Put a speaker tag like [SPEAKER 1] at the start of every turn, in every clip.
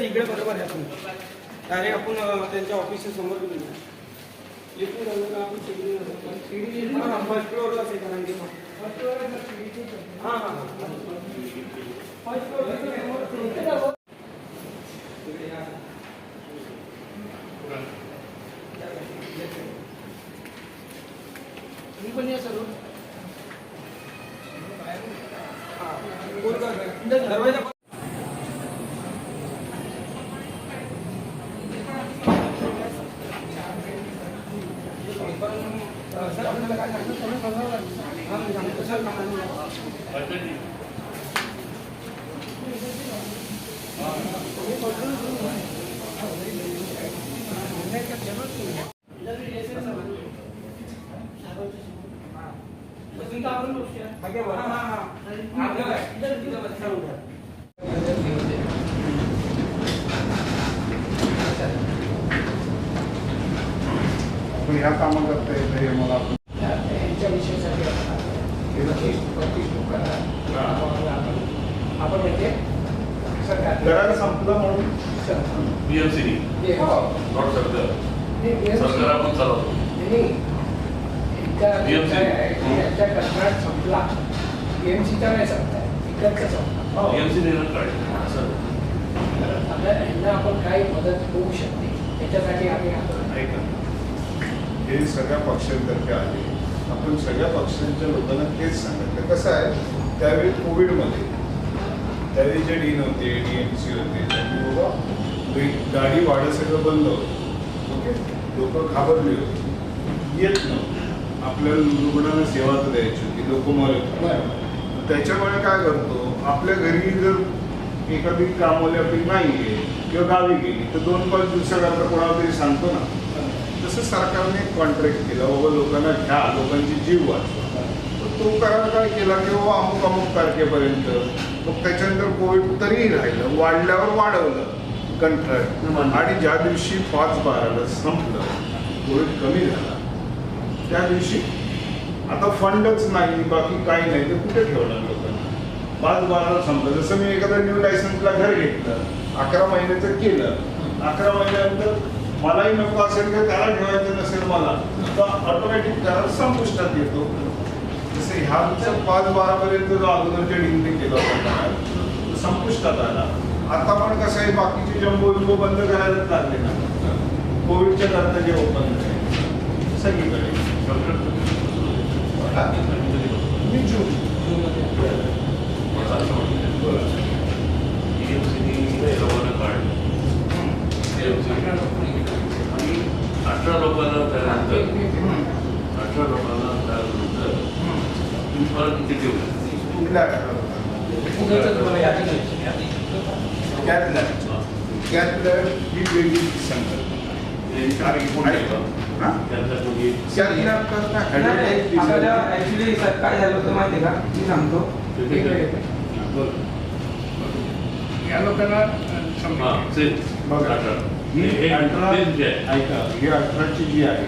[SPEAKER 1] इकडे बरोबर आहे आपण डायरेक्ट आपण त्यांच्या ऑफिसच्या समोर फर्स्ट फ्लोअरलाच आहे कारण की हां हां फर्स्ट फ्लोअर पण या सर्व दरवाजा सर आपल्याला काय सांगतो सगळं बघावं लागेल हां मी सांगतो सर
[SPEAKER 2] ह्या कामं करता येते मला
[SPEAKER 1] यांच्या विषयासाठी आपण म्हणजे
[SPEAKER 2] करायला संपलं म्हणून
[SPEAKER 3] बीएमसी नॉट सरकार आपण चालवतो
[SPEAKER 1] यांच्या कंत्राट संपला बीएमसीचा नाही संपला इकडचा संपला
[SPEAKER 3] बीएमसी निर्णय काढला
[SPEAKER 1] यांना आपण काही मदत होऊ शकते त्याच्यासाठी आम्ही
[SPEAKER 2] हे सगळ्या पक्षांतर्फे आले. आपण सगळ्या पक्षांच्या लोकांना तेच सांगितलं. कसं आहे त्यावेळी कोविडमध्ये त्यावेळी जे डीन होते DMC होते त्यांनी बाबा गाडी वाढत सगळं बंद होतं. ओके लोक घाबरले होते येत नव्हतं आपल्याला रुग्णांना सेवा तर द्यायची होती लोक मरत त्याच्यामुळे काय करतो आपल्या घरी जर एखादी कामवाली आपली नाही आहे किंवा गावी गेली तर 2-5 दिवसाकरता कोणाला तरी सांगतो ना. तसं सरकारने कॉन्ट्रॅक्ट केला बाबा लोकांना घ्या लोकांची जीव वाचवा. तो करार काय केला की बाबा अमुक तारखेपर्यंत मग त्याच्यानंतर कोविड तरीही राहिलं वाढल्यावर वाढवलं कंट्रॅक्ट आणि ज्या दिवशी 5/12ला संपलं कोविड कमी झाला त्या दिवशी आता फंडच नाही बाकी काही नाही तर कुठे ठेवणार लोकांना 5/12ला संपलं. जसं मी एखाद्या न्यू लायसन्सला घर घेतलं 11 महिन्याचं केलं 11 महिन्यानंतर मलाही नको असेल किंवा त्याला ठेवायचं नसेल मला तर ऑटोमॅटिक करार संपुष्टात येतो. जसं ह्या दिवसात 5/12पर्यंत जो अगोदरच्या डिग्री केला होता तो संपुष्टात आला. आता पण कसं आहे बाकीचे जम्बो विम्बो बंद करायलाच लागले ना कोविडच्या करता जे ओपन झाले सगळीकडे मी जून
[SPEAKER 3] 18 लोकांना त्यानंतर 18 लोकांना त्यानंतर परत किती ठेवलं
[SPEAKER 2] ही वेगळी
[SPEAKER 1] ऍक्च्युली काय झालं होतं माहिती आहे का मी सांगतो
[SPEAKER 2] या लोकांना ही 18ची जी आहे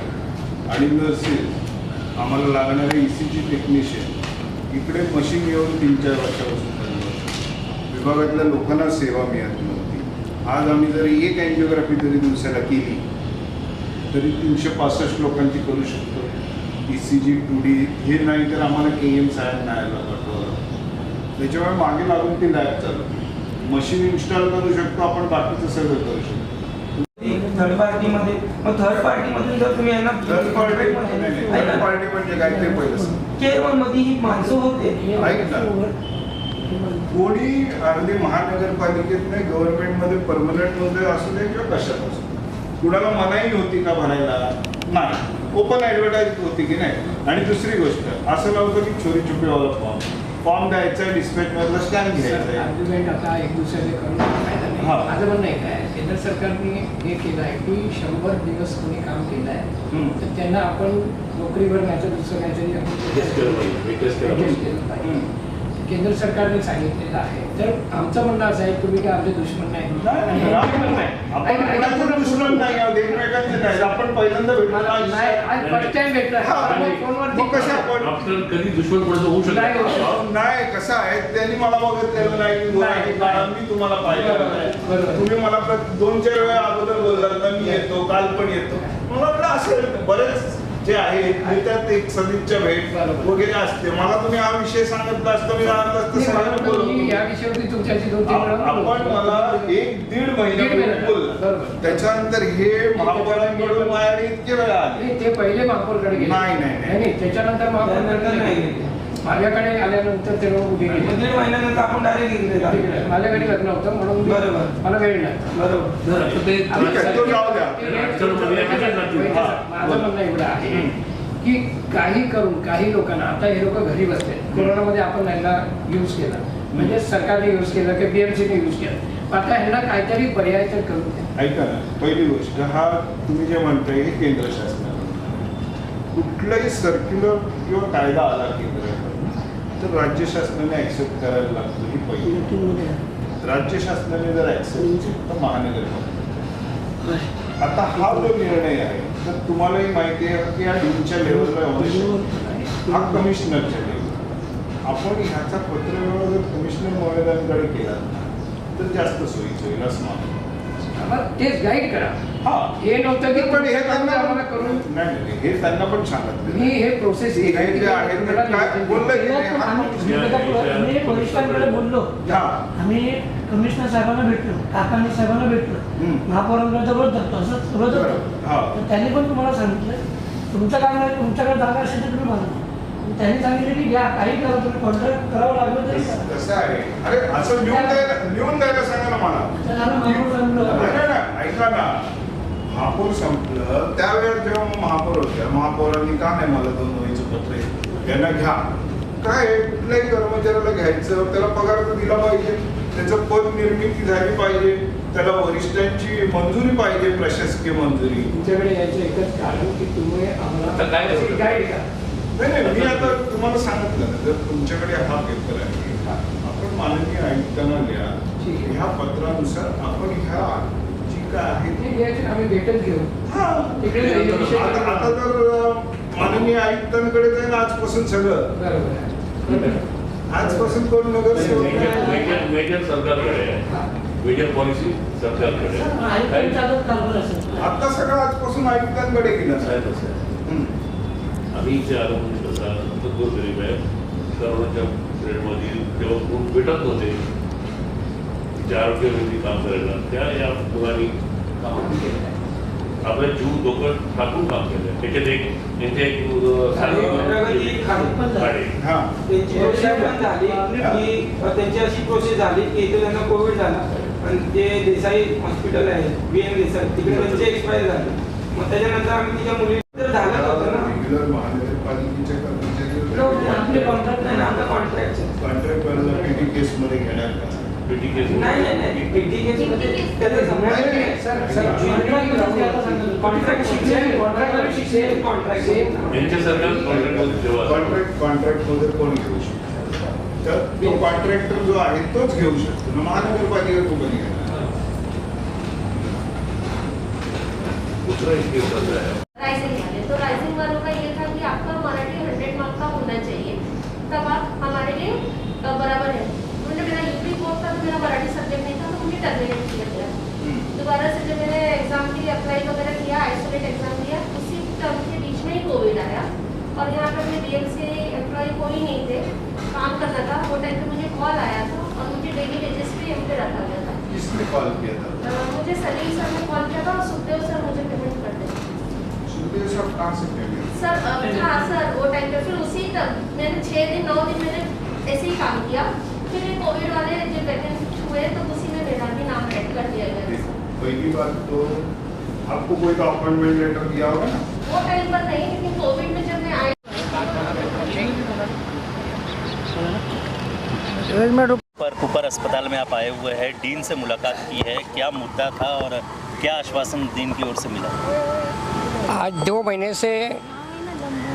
[SPEAKER 2] आणि नर्सेस आम्हाला लागणारे ECG टेक्निशियन इकडे मशीन येऊन 3-4 वर्षापासून विभागातल्या लोकांना सेवा मिळत नव्हती. आज आम्ही जरी एक अँजिओग्राफी जरी दिवसाला केली तरी 365 लोकांची करू शकतो. ECG 2D हे नाही तर आम्हाला KM साहेब न्यायला पाठवलं. त्याच्यामुळे मागे लागून ती लॅब चालवते. मशीन इन्स्टॉल करू शकतो आपण बाकीचं सगळं करू शकतो.
[SPEAKER 1] थर्ड पार्टीमध्ये मग थर्ड पार्टीमधून जर तुम्ही यांना
[SPEAKER 2] थर्ड पार्टी म्हणजे काय ते पहिलं
[SPEAKER 1] केवळ मध्ये ही माणसं होते
[SPEAKER 2] कोणी अगदी महानगरपालिकेत नाही गव्हर्नमेंटमध्ये परमनंट मध्ये असू दे किंवा कशात असू दे कुणाला मनाई होती का भरायला नाही ओपन ॲडव्हर्टाईज होती की नाही. आणि दुसरी गोष्ट असं नव्हतं की चोरी छुपीवाला फॉर्म द्यायचा डिस्पॅच मधला स्कॅन घ्यायचा.
[SPEAKER 4] आता एक दुसऱ्याने करून फायदा नाही. माझं म्हणणं आहे काय केंद्र सरकारने हे केलं आहे की 100 दिवस कोणी काम केलं आहे तर त्यांना आपण नोकरीवर न्यायचं दुसरं काहीतरी केलं पाहिजे. केंद्र सरकारने सांगितलेलं आहे. तर आमचं म्हणणं असं आहे, तुम्ही काय आमचे दुश्मन नाही.
[SPEAKER 2] आपण कोणाचे दुश्मन नाही आहोत, एकमेकांचे नाही. आपण पहिल्यांदा भेटलो
[SPEAKER 4] आज फर्स्ट टाइम भेटलाय.
[SPEAKER 2] मग कसं आपण
[SPEAKER 3] डॉक्टर कधी दुश्मन कोणाचं होऊ
[SPEAKER 4] नाही होऊ
[SPEAKER 3] शकत
[SPEAKER 4] शकत.
[SPEAKER 2] नाही, कसं आहे, त्यांनी मला बघितलेलं नाही, मी तुम्हाला पाहिलं नाही.
[SPEAKER 4] बरोबर.
[SPEAKER 2] तुम्ही मला 2-4 वेळा अगोदर बोललात ना, मी येतो, काल पण येतो. मला वाटलं असेल बरेच जे आहेत त्यात एक सदिच्छा भेट
[SPEAKER 4] बरोबर.
[SPEAKER 2] वगैरे असते. मला तुम्ही हा विषय सांगितला असता, मी राहत असतं सगळ्यांना बोलत होतो.
[SPEAKER 4] या विषयावरती तुमच्याशी 2-3 वेळा
[SPEAKER 2] आपण मला 1-1.5 महिन्यापूर्वी बोलला.
[SPEAKER 4] बरोबर.
[SPEAKER 2] त्याच्यानंतर हे महापौरांकडून माझ्याकडे इतके वेळा आले.
[SPEAKER 4] नाही, ते पहिले महापौरकडे गेले.
[SPEAKER 2] नाही, नाही, नाही.
[SPEAKER 4] नाही, त्याच्यानंतर महापौरकडे
[SPEAKER 1] नाही
[SPEAKER 4] गेले.
[SPEAKER 1] गेले.
[SPEAKER 4] माझ्याकडे आल्यानंतर ते लोक कुठे गेले?
[SPEAKER 1] 1.5 महिन्यानंतर आपण डायरेक्ट
[SPEAKER 4] तिकडे. माझ्याकडे लग्न होतं म्हणून
[SPEAKER 1] बरोबर.
[SPEAKER 4] मला वेळ नाही.
[SPEAKER 1] बरोबर.
[SPEAKER 2] ठीक आहे, तो जाऊ द्या.
[SPEAKER 4] माझं म्हणणं एवढं आहे की काही करून काही लोकांना, आता हे लोक घरी बसले, कोरोनामध्ये आपण यांना यूज केला, म्हणजे सरकारने यूज केलं की बीएमसीने यूज केलं. आता ह्यांना काहीतरी पर्याय तर करू द्या.
[SPEAKER 2] ऐका ना, पहिली गोष्ट, हा तुम्ही जे म्हणताय हे केंद्र शासनाने कुठलाही सर्क्युलर किंवा कायदा आला केंद्राकडून तर राज्य शासनाने ऍक्सेप्ट करायला लागतो. ही पहिली. राज्य शासनाने जर ऍक्सेप्ट तर महानगरपालिका. आता हा जो निर्णय आहे तर तुम्हालाही माहिती आहे की या डीनच्या लेवलला हा कमिशनरच्या लेवल. आपण ह्याचा पत्रव्यवहार जर कमिशनर महोदयांकडे केला तर जास्त सोयीचं होईल असं मला.
[SPEAKER 4] आम्हाला तेच गाईड करा.
[SPEAKER 2] हा,
[SPEAKER 4] हे नव्हतं की
[SPEAKER 2] पण हे त्यांना
[SPEAKER 4] आम्हाला करून
[SPEAKER 2] नाही, हे त्यांना पण सांगितलं.
[SPEAKER 4] मी हे प्रोसेस
[SPEAKER 2] हे जे आहे ते काय बोललं की नाही, हा
[SPEAKER 5] आम्ही वरिष्ठांकडे बोललो.
[SPEAKER 2] हा.
[SPEAKER 5] आम्ही कमिशनर साहेबांना भेटलो, काकांनी साहेबांना भेटलो, महापौरांकडे विरोध धरतो असं विरोध होतो.
[SPEAKER 2] हा.
[SPEAKER 5] तर त्यांनी पण तुम्हाला सांगितलं तुमचं काम नाही, तुमच्याकडे जागा असेल तर तुम्ही बांधा. त्यांनी सांगितलं की घ्या, काही करा, तुम्ही कॉन्ट्रॅक्ट करावं लागलं तरी करा.
[SPEAKER 2] कसं आहे, अरे असं लिहून द्यायला सांगा ना मला.
[SPEAKER 5] तर आम्ही महापौर सांगितलं.
[SPEAKER 2] नाही, नाही, ऐका ना, महापौर संपलं त्यावेळेस जेव्हा महापौर होत्या, महापौरांनी का नाही मला 2 वहीचं पत्र आहे, यांना घ्या. काय आहे, कुठल्याही कर्मचाऱ्याला घ्यायचं, त्याला पगार तर दिला पाहिजे, त्याचं पद निर्मिती झाली पाहिजे, त्याला वरिष्ठांची मंजुरी पाहिजे, प्रशासकीय मंजुरी.
[SPEAKER 4] तुमच्याकडे यायचं एकच कारण की तुम्ही
[SPEAKER 3] आता
[SPEAKER 4] आम्हाला
[SPEAKER 3] काय करू?
[SPEAKER 4] गाईड करा.
[SPEAKER 2] नाही, मी आता तुम्हाला सांगितलं ना, जर तुमच्याकडे हा पेपर आहे, आपण माननीय आयुक्तांना लिहा,
[SPEAKER 4] ठीक आहे.
[SPEAKER 2] ह्या पत्रानुसार आपण ह्या जी काय आहे
[SPEAKER 4] हे घ्यायचं, आम्ही भेटत घेऊ.
[SPEAKER 2] हा.
[SPEAKER 4] तिकडे जायचं विषय
[SPEAKER 2] आता आता तर माननीय आयुक्तांकडे जाईल आजपासून सगळं.
[SPEAKER 4] बरोबर आहे.
[SPEAKER 2] आजपासून कोण नगरसेवक नाही.
[SPEAKER 3] मेजर सरकारकडे आहे.
[SPEAKER 4] हा.
[SPEAKER 3] मेजर पॉलिसी सरकारकडे आहे.
[SPEAKER 5] आयुक्तांच्या हातात कारभार असेल.
[SPEAKER 2] आता सगळं आजपासून आयुक्तांकडे गेलं
[SPEAKER 3] साहेब असं आहे. आम्ही इथे आलो म्हणजे कसा आमचा गोरगरीब आहे. करोनाच्या पिरियडमध्ये जेव्हा कोण भेटत नव्हते, ज्या आरोग्यविधी काम करायला त्या या दोघांनी आपल्या जीव डोकं टाकून काम केलं. त्याच्यात एक त्यांचे एक गाडी
[SPEAKER 2] हा.
[SPEAKER 1] त्यांची व्यवसाय बंद झाली की त्यांची अशी प्रोसेस झाली की इथे त्यांना कोविड झाला आणि ते देसाई हॉस्पिटल आहे BN देसाई तिकडे त्यांचे एक्सपायर झाले. मग त्याच्यानंतर आम्ही तिच्या मुली तर झालं होतं ना,
[SPEAKER 2] रेग्युलर महानगरपालिकेच्या कर्मचारी
[SPEAKER 5] आपले कॉन्ट्रॅक्ट
[SPEAKER 1] नाही ना, आपलं कॉन्ट्रॅक्ट
[SPEAKER 2] कॉन्ट्रॅक्ट पेटी केसमध्ये घेण्यात आला.
[SPEAKER 3] पेटी केस
[SPEAKER 1] नाही पेटी मध्ये त्याचं समजा कॉन्ट्रॅक्ट शिक्षण कॉन्ट्रॅक्ट
[SPEAKER 3] यांच्या सरकार कॉन्ट्रॅक्टमध्ये जेव्हा
[SPEAKER 2] कॉन्ट्रॅक्टमध्ये कोण घेऊ शकतो? तर तो कॉन्ट्रॅक्टर जो आहे तोच घेऊ शकतो ना, महानगरपालिका तो कधी घेणार?
[SPEAKER 3] दूसरा एक केस आता है
[SPEAKER 6] राइजिंग वाले, तो राइजिंग वालों का ये था कि आपका मराठी 100 मार्क का होना चाहिए, तब आप हमारे लिए बराबर है. मुझे मेरा यूपी बोर्ड का तो मेरा मराठी सब्जेक्ट नहीं था, तो मुझे टर्मिनेट किया गया. दोबारा से जब मैंने एग्जाम के लिए अप्लाई वगैरह किया, आइसोलेट एग्जाम दिया, उसी टर्म के बीच में ही कोविड आया और यहाँ पर मेरे BMC एम्प्लॉय कोई नहीं थे, काम करना था. वो टाइम पे मुझे कॉल आया था और मुझे डेली बेसिस पे यहाँ पे रखा गया था.
[SPEAKER 2] किसने कॉल किया था?
[SPEAKER 6] मुझे सलीम सर ने कॉल किया था और सुखदेव सर मुझे पेमेंट कर देते.
[SPEAKER 2] सुखदेव साहब कहाँ से पेमेंट?
[SPEAKER 6] सर हाँ सर, वो टाइम पे फिर उसी तक मैंने 6 दिन 9 दिन मैंने ऐसे ही काम किया. फिर ये कोविड वाले जो वैकेंसी हुए तो उसी में मेरा भी नाम ऐड कर दिया गया.
[SPEAKER 2] पहली बात तो आपको कोई तो अपॉइंटमेंट लेटर दिया होगा ना?
[SPEAKER 6] वो टाइम पर नहीं, लेकिन कोविड में जब मैं आई
[SPEAKER 7] पर कुपर अस्पताल में आप आए हुए हैं, डीन से मुलाकात की है, क्या मुद्दा था और क्या आश्वासन डीन की ओर से मिला?
[SPEAKER 4] आज 2 महीने से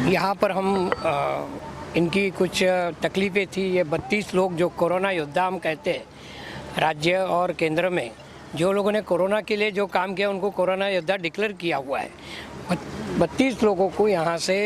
[SPEAKER 4] यहाँ पर हम इनकी कुछ तकलीफ़ें थी। ये 32 लोग जो कोरोना योद्धा हम कहते हैं, राज्य और केंद्र में जो लोगों ने कोरोना के लिए जो काम किया उनको कोरोना योद्धा डिक्लेयर किया हुआ है। 32 लोगों को यहाँ से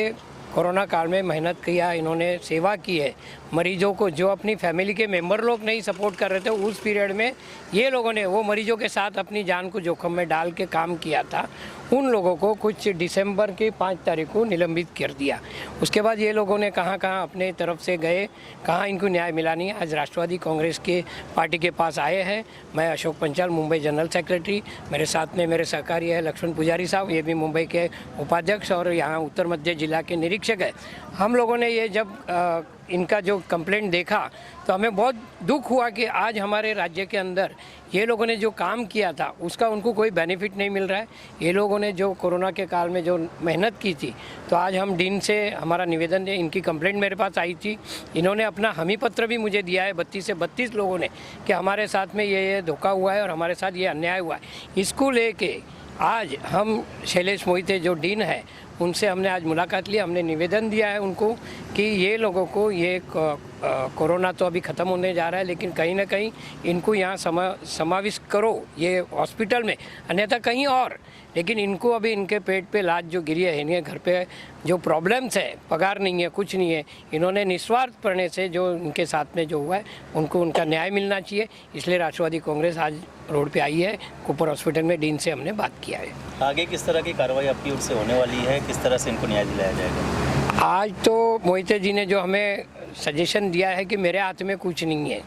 [SPEAKER 4] कोरोना काल में मेहनत किया, इन्होंने सेवा की है। मरीजों को जो अपनी फैमिली के मेंबर लोग नहीं सपोर्ट कर रहे थे उस पीरियड में ये लोगों ने वो मरीजों के साथ अपनी जान को जोखिम में डाल के काम किया था। उन लोगों को कुछ दिसंबर की 5 तारीख को निलंबित कर दिया। उसके बाद ये लोगों ने कहाँ कहाँ अपने तरफ से गए, कहाँ इनको न्याय मिला नहीं। आज राष्ट्रवादी कांग्रेस के पार्टी के पास आए हैं। मैं अशोक पंचाल, मुंबई जनरल सेक्रेटरी, मेरे साथ में मेरे सहकारी है लक्ष्मण पुजारी साहब, ये भी मुंबई के उपाध्यक्ष और यहाँ उत्तर मध्य जिला के निरीक्षक है। हम लोगों ने ये जब इनका जो कंप्लेंट देखा तो हमें बहुत दुख हुआ कि आज हमारे राज्य के अंदर ये लोगों ने जो काम किया था उसका उनको कोई बेनिफिट नहीं मिल रहा है। ये लोगों ने जो कोरोना के काल में जो मेहनत की थी, तो आज हम डीन से हमारा निवेदन है, इनकी कंप्लेंट मेरे पास आई थी, इन्होंने अपना हमी पत्र भी मुझे दिया है 32 से 32 लोगों ने कि हमारे साथ में ये धोखा हुआ है और हमारे साथ ये अन्याय हुआ है। इसको लेके आज हम शैलेश मोहिते जो डीन है उनसे हमने आज मुलाकात ली। हमने निवेदन दिया है उनको कि ये लोगों को ये कोरोना तो अभी ख़त्म होने जा रहा है, लेकिन कहीं ना कहीं इनको यहाँ समाविष्ट करो ये हॉस्पिटल में, अन्यथा कहीं और। लेकिन इनको अभी इनके पेट पे लात जो गिरी है, इनके घर पे जो प्रॉब्लम्स है, पगार नहीं है, कुछ नहीं है, इन्होंने निस्वार्थ पड़ने से जो इनके साथ में जो हुआ है उनको उनका न्याय मिलना चाहिए। इसलिए राष्ट्रवादी कांग्रेस आज रोड पे आई है। कूपर हॉस्पिटल में डीन से हमने बात किया है।
[SPEAKER 7] आगे किस तरह की कार्रवाई आपकी ओर से होने वाली है, किस तरह से इनको न्याय दिलाया जाएगा?
[SPEAKER 4] आज तो मोहिते जी ने जो हमें सजेशन दिया है कि मेरे हाथ में कुछ नहीं है,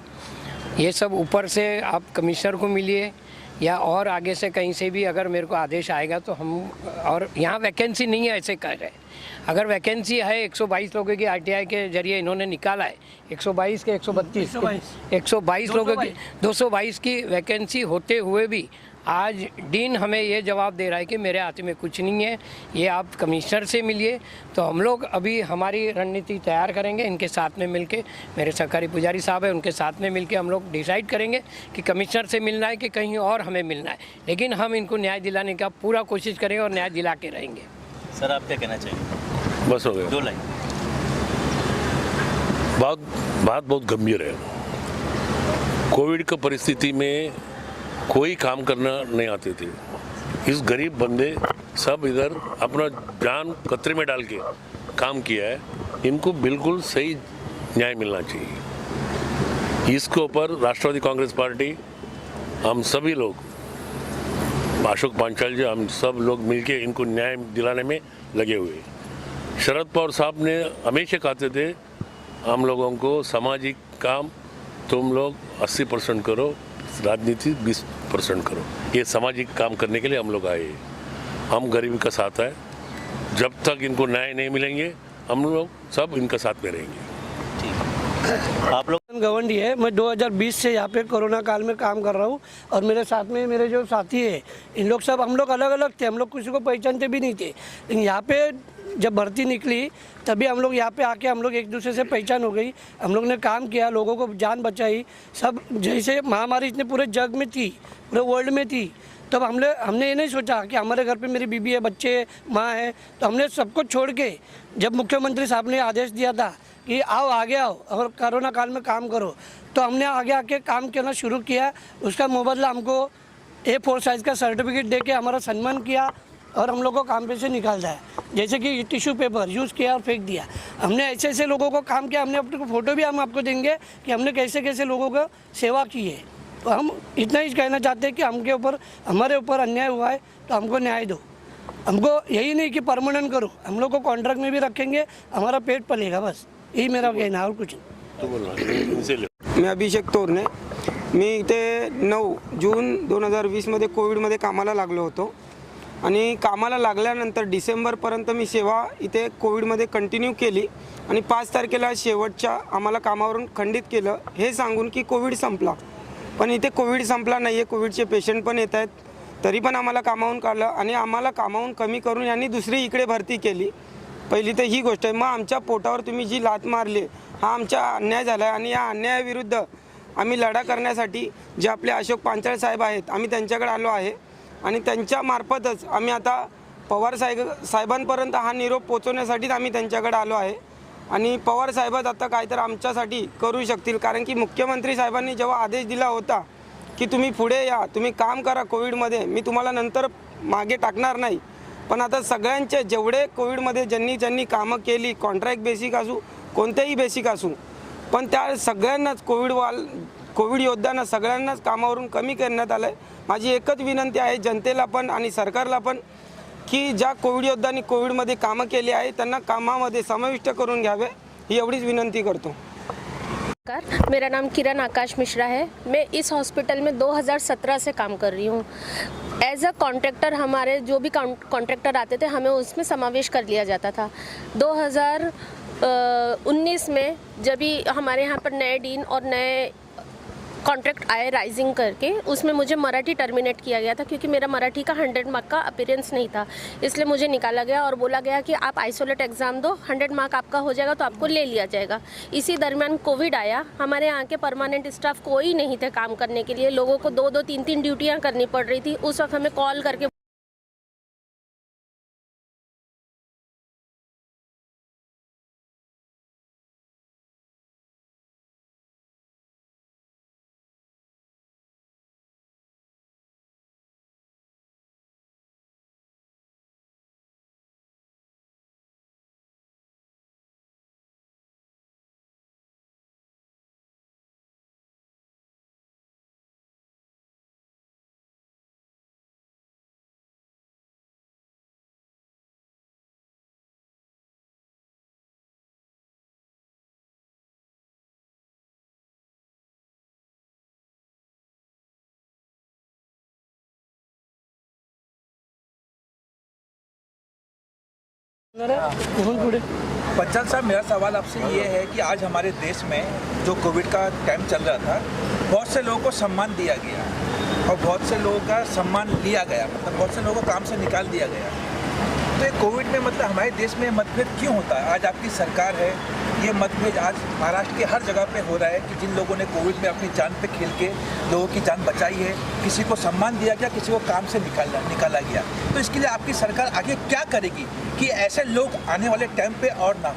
[SPEAKER 4] ये सब ऊपर से आप कमिश्नर को मिलिए या और आगे से कहीं से भी अगर मेरे को आदेश आएगा तो हम, और यहाँ वैकेंसी नहीं है ऐसे कह रहे हैं। अगर वैकेंसी है 122 लोगों की आरटीआई के जरिए इन्होंने निकाला है, 122 के 132 122 लोगों की 222 की वैकेंसी होते हुए भी आज डीन हमें ये जवाब दे रहा है कि मेरे हाथ में कुछ नहीं है, ये आप कमिश्नर से मिलिए। तो हम लोग अभी हमारी रणनीति तैयार करेंगे इनके साथ में मिलके, मेरे सरकारी पुजारी साहब है उनके साथ में मिलके हम लोग डिसाइड करेंगे कि कमिश्नर से मिलना है कि कहीं और हमें मिलना है, लेकिन हम इनको न्याय दिलाने का पूरा कोशिश करेंगे और न्याय दिला के रहेंगे।
[SPEAKER 7] सर आप क्या कहना चाहिए?
[SPEAKER 3] बस हो गया।
[SPEAKER 7] 2 लाइन।
[SPEAKER 3] बात बहुत गंभीर है। कोविड की परिस्थिति में कोई काम करना नहीं आते थे। इस गरीब बंदे सब इधर अपना जान खतरे में डाल के काम किया है, इनको बिल्कुल सही न्याय मिलना चाहिए। इसके ऊपर राष्ट्रवादी कांग्रेस पार्टी, हम सभी लोग, अशोक पंचाल जी, हम सब लोग मिलके इनको न्याय दिलाने में लगे हुए। शरद पवार साहब ने हमेशा कहते थे हम लोगों को सामाजिक काम तुम लोग 80% करो, राजनीति 20% करो। ये सामाजिक काम करने के लिए हम लोग आए। हम गरीबी का साथ है, जब तक इनको न्याय नहीं मिलेंगे हम लोग सब इनका साथ में रहेंगे।
[SPEAKER 7] आप लोग
[SPEAKER 5] गवंडी है, मैं 2020 से यहाँ पे कोरोना काल में काम कर रहा हूँ और मेरे साथ में मेरे जो साथी है इन लोग सब, हम लोग अलग अलग थे, हम लोग किसी को पहचानते भी नहीं थे। लेकिन यहाँ पे जब भर्ती निकली तभी हम लोग यहाँ पे आके हम लोग एक दूसरे से पहचान हो गई। हम लोग ने काम किया, लोगों को जान बचाई। सब जैसे महामारी इतने पूरे जग में थी, पूरे वर्ल्ड में थी, तब हमने ये नहीं सोचा कि हमारे घर पे मेरी बीबी है, बच्चे, माँ है, तो हमने सबको छोड़ के जब मुख्यमंत्री साहब ने आदेश दिया था कि आओ आगे आओ और कोरोना काल में काम करो, तो हमने आगे आके काम करना शुरू किया। उसका मुबदला हमको A4 साइज़ का सर्टिफिकेट दे के हमारा सम्मान किया और हम लोग को काम पे से निकाल दिया। जैसे कि टिश्यू पेपर यूज़ किया और फेंक दिया। हमने ऐसे ऐसे लोगों को काम किया। हमने अपने को फ़ोटो भी हम आपको देंगे कि हमने कैसे कैसे लोगों को सेवा की है। तो हम इतना ही कहना चाहते हैं कि हमारे ऊपर अन्याय हुआ है तो हमको न्याय दो। हमको यही नहीं कि परमानेंट करो, हम लोग को कॉन्ट्रैक्ट में भी रखेंगे, हमारा पेट पलेगा, बस यही मेरा कहना है और कुछ नहीं।
[SPEAKER 1] मी अभिषेक तोरणे, मी इथे 9 जून 2020मध्ये कोविडमध्ये कामाला लागलो होतो आणि कामाला लागल्यानंतर डिसेंबरपर्यंत मी सेवा इथे कोविडमध्ये कंटिन्यू केली आणि 5 तारखेला शेवटच्या आम्हाला कामावरून खंडित केलं, हे सांगून की कोविड संपला। पण इथे कोविड संपला नाही आहे, कोविडचे पेशंट पण येत आहेत, तरी पण आम्हाला कामावून काढलं आणि आम्हाला कामावून कमी करून यांनी दुसरी इकडे भरती केली। पहिली तर ही गोष्ट आहे। मग आमच्या पोटावर तुम्ही जी लात मारली हा आमचा अन्याय झाला आहे आणि या अन्यायाविरुद्ध आम्ही लढा करण्यासाठी जे आपले अशोक पांचाळ साहेब आहेत आम्ही त्यांच्याकडे आलो आहे आणि त्यांच्या मार्फतच आम्ही आता पवार साहेबांपर्यंत हा निरोप पोहोचवण्यासाठीच आम्ही त्यांच्याकडे आलो आहे। आणि पवार साहेबच आता काय तर आमच्यासाठी करू शकतील, कारण की मुख्यमंत्री साहेबांनी जेव्हा आदेश दिला होता की तुम्ही पुढे या, तुम्ही काम करा कोविडमध्ये, मी तुम्हाला नंतर मागे टाकणार नाही, पण आता सगळ्यांचे जेवढे कोविडमध्ये ज्यांनी कामं केली, कॉन्ट्रॅक्ट बेसिक असू कोणत्याही बेसिक असू, पण त्या सगळ्यांनाच कोविड योद्ध्यांना सगळ्यांनाच कामावरून कमी करण्यात आलं आहे. माझी एकच विनंती आहे जनतेला पण आणि सरकारला पण की ज्या कोविड योद्ध्यांनी कोविडमध्ये कामं केली आहे त्यांना कामामध्ये समाविष्ट करून घ्यावे, ही एवढीच विनंती करतो.
[SPEAKER 6] मेरा नाम किरण आकाश मिश्रा है। मैं इस हॉस्पिटल में 2017 से काम कर रही हूँ। एज अ कॉन्ट्रैक्टर हमारे जो भी कॉन्ट्रैक्टर आते थे हमें उसमें समावेश कर लिया जाता था। 2019 में जब भी हमारे यहाँ पर नए डीन और नए कॉन्ट्रैक्ट आए राइजिंग करके, उसमें मुझे मराठी टर्मिनेट किया गया था क्योंकि मेरा मराठी का 100 मार्क का अपीयरेंस नहीं था, इसलिए मुझे निकाला गया और बोला गया कि आप आइसोलेट एग्ज़ाम दो, 100 मार्क आपका हो जाएगा तो आपको ले लिया जाएगा। इसी दरमियान कोविड आया, हमारे यहाँ के परमानेंट स्टाफ कोई नहीं थे काम करने के लिए, लोगों को 2-2 3-3 ड्यूटियाँ करनी पड़ रही थी। उस वक्त हमें कॉल करके
[SPEAKER 5] पुढे
[SPEAKER 8] बच्चन साहब, मेरा सवाल आपसे ये है कि आज हमारे देश में जो कोविड का टाइम चल रहा था, बहुत से लोगों को सम्मान दिया गया और बहुत से लोगों का सम्मान लिया गया, मतलब बहुत से लोगों को काम से निकाल दिया गया। तो ये कोविड में मतलब हमारे देश में मतभेद क्यों होता है? आज आपकी सरकार है, ये मतभेद आज महाराष्ट्र के हर जगह पे हो रहा है कि जिन लोगों ने कोविड में अपनी जान पे खेल के लोगों की जान बचाई है, किसी को सम्मान दिया गया, किसी को काम से निकाला गया। तो इसके लिए आपकी सरकार आगे क्या करेगी कि ऐसे लोग आने वाले टाइम पे और ना हो?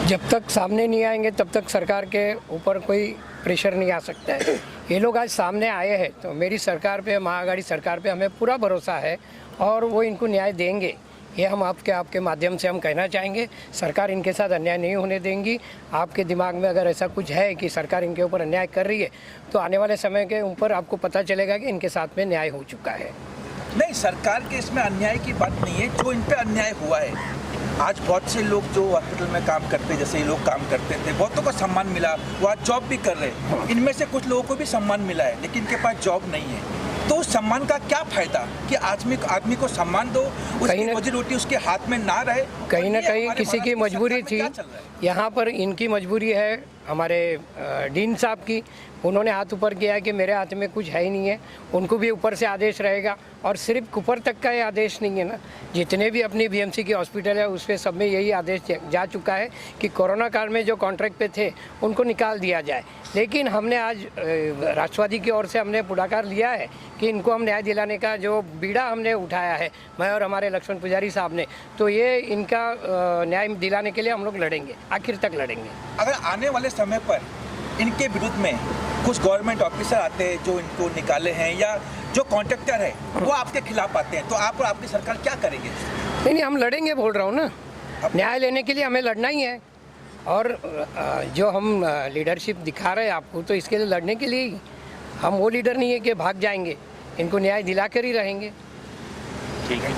[SPEAKER 4] जब तक सामने नहीं आएंगे तब तक सरकार के ऊपर कोई प्रेशर नहीं आ सकता है। ये लोग आज सामने आए हैं तो मेरी सरकार पे, महाआघाड़ी सरकार पे हमें पूरा भरोसा है और वो इनको न्याय देंगे। ये हम आपके माध्यम से हम कहना चाहेंगे, सरकार इनके साथ अन्याय नहीं होने देंगी। आपके दिमाग में अगर ऐसा कुछ है कि सरकार इनके ऊपर अन्याय कर रही है तो आने वाले समय के ऊपर आपको पता चलेगा कि इनके साथ में न्याय हो चुका है।
[SPEAKER 8] नहीं, सरकार के इसमें अन्याय की बात नहीं है, जो इन पे अन्याय हुआ है। आज बहुत से लोग जो हॉस्पिटल में काम करते, जैसे ये लोग काम करते थे, बहुतों को सम्मान मिला, वो आज जॉब भी कर रहे हैं। इनमें से कुछ लोगों को भी सम्मान मिला है लेकिन इनके पास जॉब नहीं है। तो उस सम्मान का क्या फायदा कि आदमी को सम्मान दो, उसकी रोजी रोटी उसके हाथ में ना रहे।
[SPEAKER 4] कहीं ना कहीं किसी की मजबूरी थी, यहाँ पर इनकी मजबूरी है, हमारे डीन साहब की। उन्होंने हाथ ऊपर किया है कि मेरे हाथ में कुछ है ही नहीं है, उनको भी ऊपर से आदेश रहेगा। और सिर्फ ऊपर तक का ये आदेश नहीं है ना, जितने भी अपनी बीएमसी की हॉस्पिटल है उस पर सब में यही आदेश जा चुका है कि कोरोना काल में जो कॉन्ट्रैक्ट पे थे उनको निकाल दिया जाए। लेकिन हमने आज राष्ट्रवादी की ओर से हमने पुढाकार लिया है कि इनको हम न्याय दिलाने का जो बीड़ा हमने उठाया है, मैं और हमारे लक्ष्मण पुजारी साहब ने, तो ये इनका न्याय दिलाने के लिए हम लोग लड़ेंगे, आखिर तक लड़ेंगे।
[SPEAKER 8] अगर आने वाले समय पर इनके विरुद्ध में कुछ गवर्नमेंट ऑफिसर आते हैं जो इनको निकाले हैं या जो कॉन्ट्रैक्टर है वो आपके खिलाफ आते हैं, तो आप और आपकी सरकार क्या करेंगे?
[SPEAKER 4] नहीं, हम लड़ेंगे, बोल रहा हूँ ना, न्याय लेने के लिए हमें लड़ना ही है। और जो हम लीडरशिप दिखा रहे हैं आपको, तो इसके लिए लड़ने के लिए ही। हम वो लीडर नहीं है कि भाग जाएंगे, इनको न्याय दिला कर ही रहेंगे।
[SPEAKER 7] ठीक है।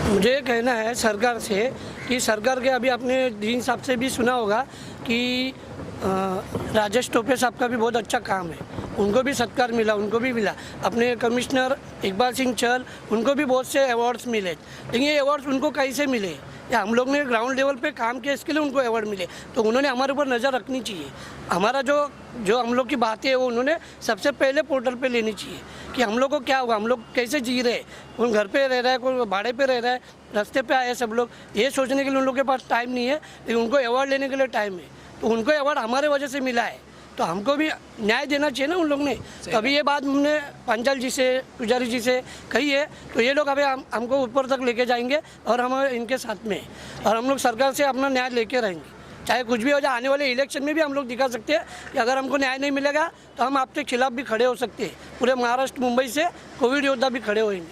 [SPEAKER 5] मुझे ये कहना है सरकार से कि सरकार के अभी आपने डीन साहब से भी सुना होगा कि राजेश टोपे साहब का भी बहुत अच्छा काम है, उनको भी सत्कार मिला, उनको भी मिला। अपने कमिश्नर इकबाल सिंह चहल, उनको भी बहुत से अवार्ड्स मिले, लेकिन ये अवार्ड्स उनको कैसे मिले? या हम लोग ने ग्राउंड लेवल पे काम किया, इसके लिए उनको अवार्ड मिले। तो उन्होंने हमारे ऊपर नज़र रखनी चाहिए। हमारा जो हम लोग की बातें है वो उन्होंने सबसे पहले पोर्टल पे लेनी चाहिए कि हम लोग को क्या होगा, हम लोग कैसे जी रहे, कोई घर पे रह रहा है, कोई भाड़े पे रह रहा है, रास्ते पे आए सब लोग। ये सोचने के लिए उन लोगों के पास टाइम नहीं है, लेकिन उनको अवार्ड लेने के लिए टाइम है। तो उनको अवार्ड हमारे वजह से मिला है तो हमको भी न्याय देना चाहिए ना उन लोग ने। तभी ये बात हमने पांचाल जी से, पुजारी जी से कही है, तो ये लोग अभी हमको ऊपर तक लेके जाएंगे और हम इनके साथ में हैं और हम लोग सरकार से अपना न्याय लेके रहेंगे, चाहे कुछ भी हो जाए। आने वाले इलेक्शन में भी हम लोग दिखा सकते हैं कि अगर हमको न्याय नहीं मिलेगा तो हम आपके खिलाफ भी खड़े हो सकते हैं। पूरे महाराष्ट्र, मुंबई से कोविड योद्धा भी खड़े होंगे,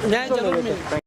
[SPEAKER 5] न्याय जरूर मिलेगा।